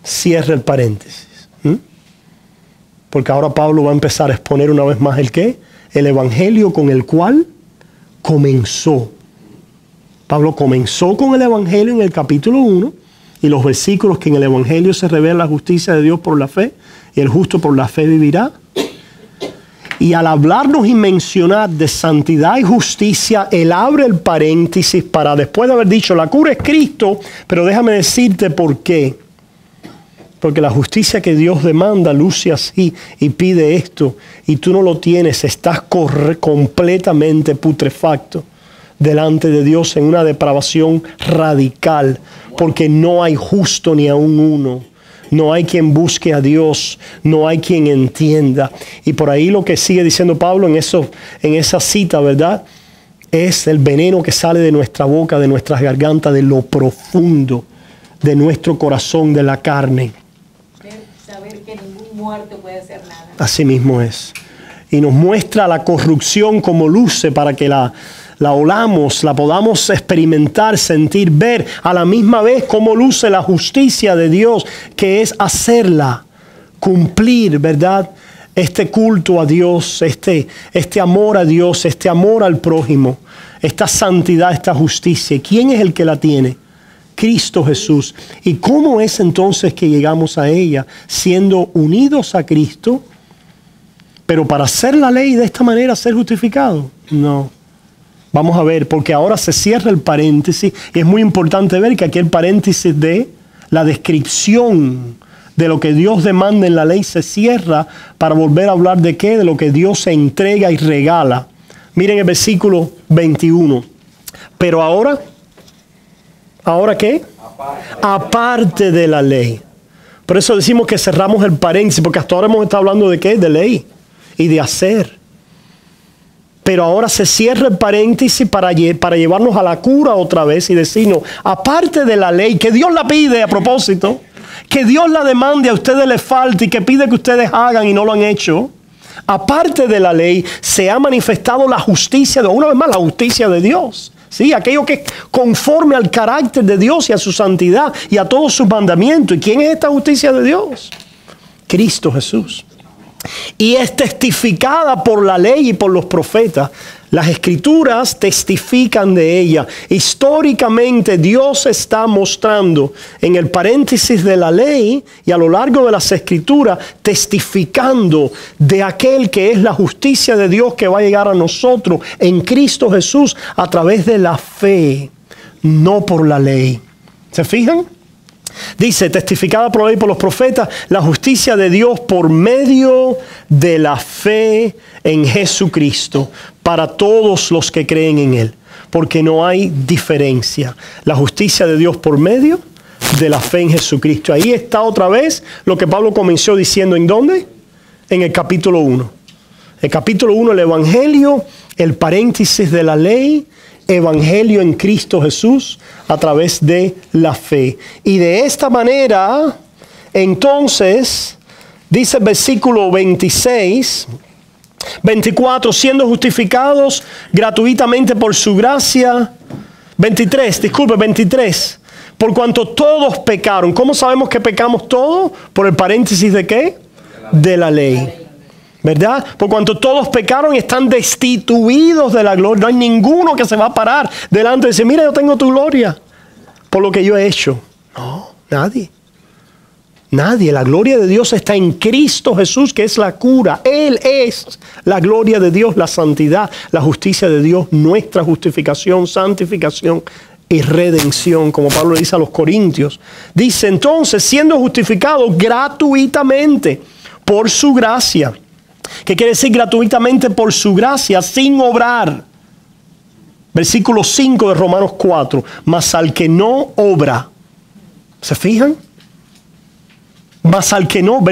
Cierra el paréntesis. Porque ahora Pablo va a empezar a exponer una vez más el ¿qué? El evangelio con el cual comenzó. Pablo comenzó con el evangelio en el capítulo 1. Y los versículos que en el evangelio se revela la justicia de Dios por la fe, y el justo por la fe vivirá. Y al hablarnos y mencionar de santidad y justicia, él abre el paréntesis para después de haber dicho, la cura es Cristo, pero déjame decirte por qué. Porque la justicia que Dios demanda luce así y pide esto, y tú no lo tienes, estás completamente putrefacto delante de Dios en una depravación radical, porque no hay justo ni aun uno. No hay quien busque a Dios, no hay quien entienda. Y por ahí lo que sigue diciendo Pablo en esa cita, ¿verdad? Es el veneno que sale de nuestra boca, de nuestras gargantas, de lo profundo de nuestro corazón, de la carne. Saber que ningún muerto puede hacer nada. Así mismo es. Y nos muestra la corrupción como luce para que la olamos, la podamos experimentar, sentir, ver a la misma vez cómo luce la justicia de Dios, que es hacerla, cumplir, ¿verdad? Este culto a Dios, este amor a Dios, este amor al prójimo, esta santidad, esta justicia. ¿Quién es el que la tiene? Cristo Jesús. ¿Y cómo es entonces que llegamos a ella? Siendo unidos a Cristo, pero para hacer la ley de esta manera, ser justificado. No. Vamos a ver, porque ahora se cierra el paréntesis. Y es muy importante ver que aquí el paréntesis de la descripción de lo que Dios demanda en la ley se cierra para volver a hablar de qué, de lo que Dios se entrega y regala. Miren el versículo 21. Pero ahora, ¿ahora qué? Aparte de la ley. Por eso decimos que cerramos el paréntesis, porque hasta ahora hemos estado hablando de qué, de ley y de hacer. Pero ahora se cierra el paréntesis para llevarnos a la cura otra vez y decirnos, aparte de la ley, que Dios la pide a propósito, que Dios la demande, a ustedes les falta y que pide que ustedes hagan y no lo han hecho. Aparte de la ley, se ha manifestado la justicia, una vez más la justicia de Dios. ¿Sí? Aquello que es conforme al carácter de Dios y a su santidad y a todos sus mandamientos. ¿Y quién es esta justicia de Dios? Cristo Jesús. Y es testificada por la ley y por los profetas. Las escrituras testifican de ella. Históricamente Dios está mostrando en el paréntesis de la ley y a lo largo de las escrituras testificando de aquel que es la justicia de Dios que va a llegar a nosotros en Cristo Jesús a través de la fe, no por la ley. ¿Se fijan? Dice, testificada por la ley y por los profetas, la justicia de Dios por medio de la fe en Jesucristo para todos los que creen en Él. Porque no hay diferencia. La justicia de Dios por medio de la fe en Jesucristo. Ahí está otra vez lo que Pablo comenzó diciendo. ¿En dónde? En el capítulo 1. El capítulo 1, el Evangelio, el paréntesis de la ley, Evangelio en Cristo Jesús a través de la fe. Y de esta manera, entonces, dice el versículo 26, 24, siendo justificados gratuitamente por su gracia. 23, por cuanto todos pecaron. ¿Cómo sabemos que pecamos todos? Por el paréntesis de ¿qué? De la ley. ¿Verdad? Por cuanto todos pecaron y están destituidos de la gloria. No hay ninguno que se va a parar delante y decir, mira, yo tengo tu gloria por lo que yo he hecho. No, nadie. Nadie. La gloria de Dios está en Cristo Jesús, que es la cura. Él es la gloria de Dios, la santidad, la justicia de Dios, nuestra justificación, santificación y redención, como Pablo dice a los Corintios. Dice entonces, siendo justificados gratuitamente por su gracia. ¿Qué quiere decir gratuitamente por su gracia, sin obrar? Versículo 5 de Romanos 4. Mas al que no obra. ¿Se fijan? Mas al que no,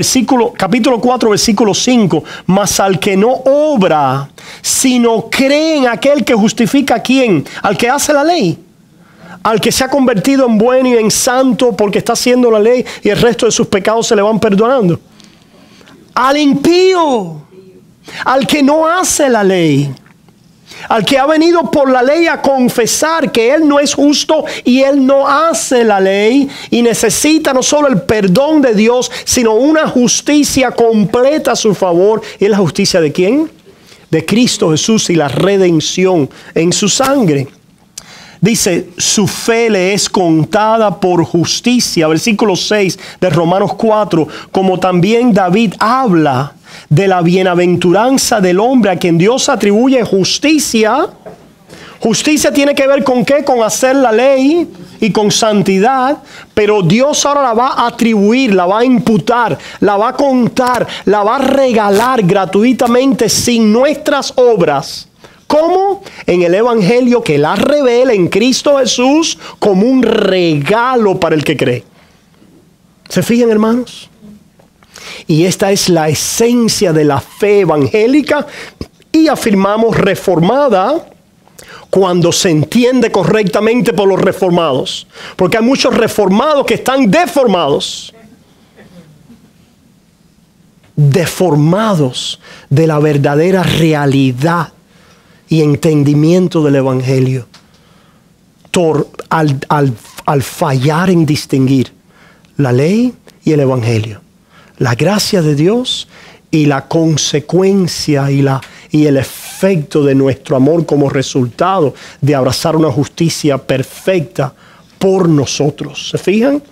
capítulo 4, versículo 5. Mas al que no obra, sino cree en aquel que justifica a quién. Al que hace la ley. Al que se ha convertido en bueno y en santo porque está haciendo la ley y el resto de sus pecados se le van perdonando. Al impío, al que no hace la ley, al que ha venido por la ley a confesar que él no es justo y él no hace la ley y necesita no solo el perdón de Dios, sino una justicia completa a su favor. ¿Y la justicia de quién? De Cristo Jesús y la redención en su sangre. Dice, su fe le es contada por justicia. Versículo 6 de Romanos 4. Como también David habla de la bienaventuranza del hombre a quien Dios atribuye justicia. Justicia tiene que ver con ¿qué? Con hacer la ley y con santidad. Pero Dios ahora la va a atribuir, la va a imputar, la va a contar, la va a regalar gratuitamente sin nuestras obras. ¿Cómo? En el Evangelio que la revela en Cristo Jesús como un regalo para el que cree. ¿Se fijan, hermanos? Y esta es la esencia de la fe evangélica y afirmamos reformada cuando se entiende correctamente por los reformados. Porque hay muchos reformados que están deformados. Deformados de la verdadera realidad y entendimiento del Evangelio, al fallar en distinguir la ley y el Evangelio, la gracia de Dios y la consecuencia y el efecto de nuestro amor como resultado de abrazar una justicia perfecta por nosotros. ¿Se fijan?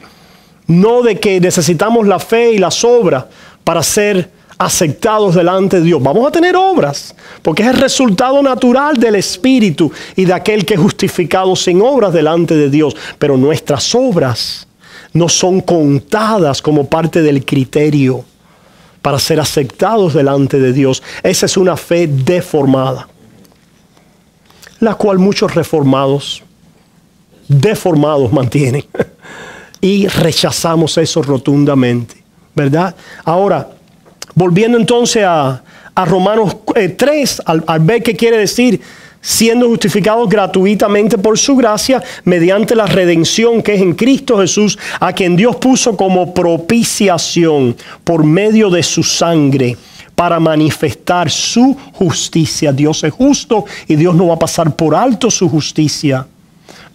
No de que necesitamos la fe y las obras para ser aceptados delante de Dios. Vamos a tener obras, porque es el resultado natural del Espíritu y de aquel que es justificado sin obras delante de Dios. Pero nuestras obras no son contadas como parte del criterio para ser aceptados delante de Dios. Esa es una fe deformada, la cual muchos reformados, deformados mantienen. Y rechazamos eso rotundamente, ¿verdad? Ahora, volviendo entonces a Romanos 3, al ver qué quiere decir, siendo justificados gratuitamente por su gracia, mediante la redención que es en Cristo Jesús, a quien Dios puso como propiciación por medio de su sangre, para manifestar su justicia. Dios es justo y Dios no va a pasar por alto su justicia.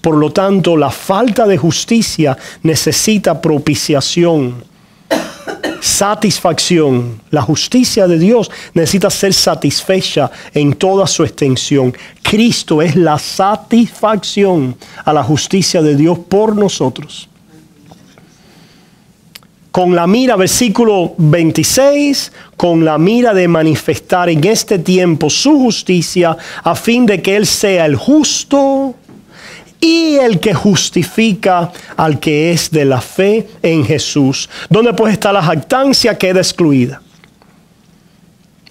Por lo tanto, la falta de justicia necesita propiciación, satisfacción. La justicia de Dios necesita ser satisfecha en toda su extensión. Cristo es la satisfacción a la justicia de Dios por nosotros. Con la mira, versículo 26, con la mira de manifestar en este tiempo su justicia, a fin de que Él sea el justo y el que justifica al que es de la fe en Jesús. ¿Dónde pues está la jactancia? Queda excluida.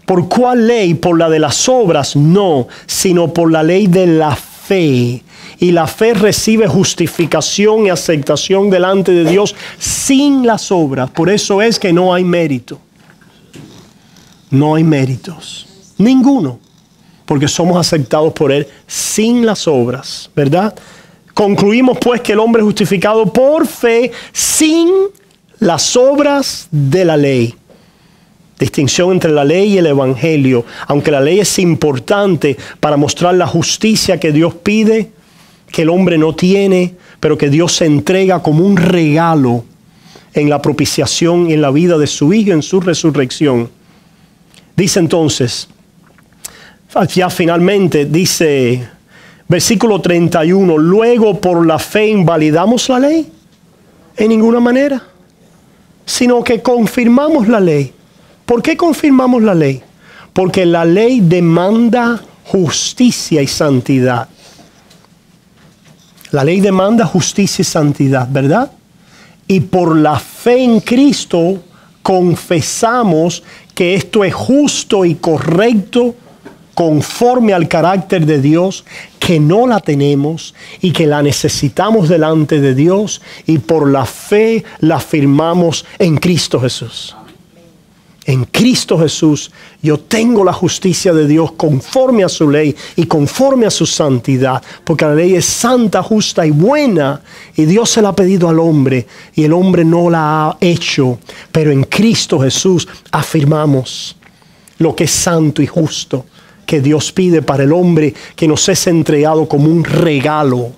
¿Por cuál ley? ¿Por la de las obras? No, sino por la ley de la fe. Y la fe recibe justificación y aceptación delante de Dios sin las obras. Por eso es que no hay mérito. No hay méritos. Ninguno. Porque somos aceptados por Él sin las obras, ¿verdad? Concluimos pues que el hombre es justificado por fe sin las obras de la ley. Distinción entre la ley y el evangelio. Aunque la ley es importante para mostrar la justicia que Dios pide, que el hombre no tiene, pero que Dios se entrega como un regalo en la propiciación y en la vida de su Hijo, en su resurrección. Dice entonces, ya finalmente dice, versículo 31, luego por la fe invalidamos la ley, en ninguna manera, sino que confirmamos la ley. ¿Por qué confirmamos la ley? Porque la ley demanda justicia y santidad. La ley demanda justicia y santidad, ¿verdad? Y por la fe en Cristo confesamos que esto es justo y correcto conforme al carácter de Dios, que no la tenemos y que la necesitamos delante de Dios, y por la fe la afirmamos en Cristo Jesús. En Cristo Jesús yo tengo la justicia de Dios conforme a su ley y conforme a su santidad, porque la ley es santa, justa y buena, y Dios se la ha pedido al hombre y el hombre no la ha hecho, pero en Cristo Jesús afirmamos lo que es santo y justo que Dios pide para el hombre, que nos es entregado como un regalo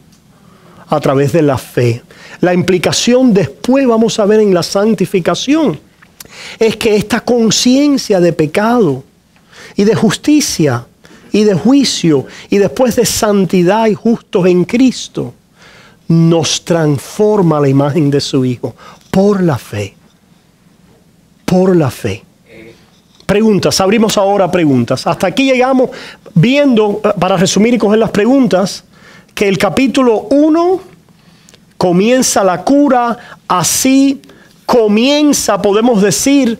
a través de la fe. La implicación después vamos a ver en la santificación es que esta conciencia de pecado y de justicia y de juicio y después de santidad y justos en Cristo nos transforma a la imagen de su Hijo por la fe. Por la fe. Preguntas, abrimos ahora preguntas. Hasta aquí llegamos viendo, para resumir y coger las preguntas, que el capítulo 1 comienza la cura, así comienza, podemos decir,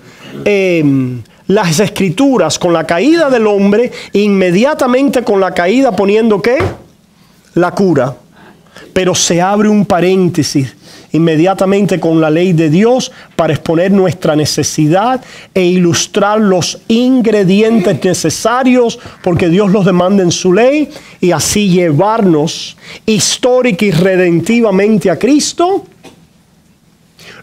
las escrituras con la caída del hombre, inmediatamente con la caída poniendo ¿qué? La cura. Pero se abre un paréntesis inmediatamente con la ley de Dios para exponer nuestra necesidad e ilustrar los ingredientes necesarios porque Dios los demanda en su ley, y así llevarnos histórica y redentivamente a Cristo,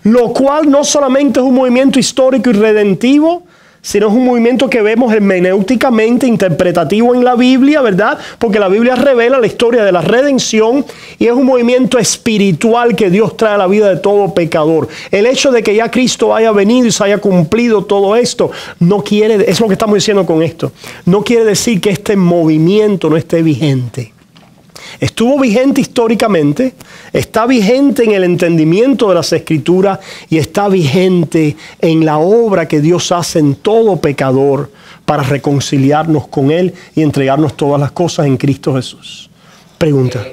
lo cual no solamente es un movimiento histórico y redentivo, sino es un movimiento que vemos hermenéuticamente interpretativo en la Biblia, ¿verdad? Porque la Biblia revela la historia de la redención y es un movimiento espiritual que Dios trae a la vida de todo pecador. El hecho de que ya Cristo haya venido y se haya cumplido todo esto, no quiere, es lo que estamos diciendo con esto, no quiere decir que este movimiento no esté vigente. Estuvo vigente históricamente, está vigente en el entendimiento de las Escrituras y está vigente en la obra que Dios hace en todo pecador para reconciliarnos con Él y entregarnos todas las cosas en Cristo Jesús. Pregunta.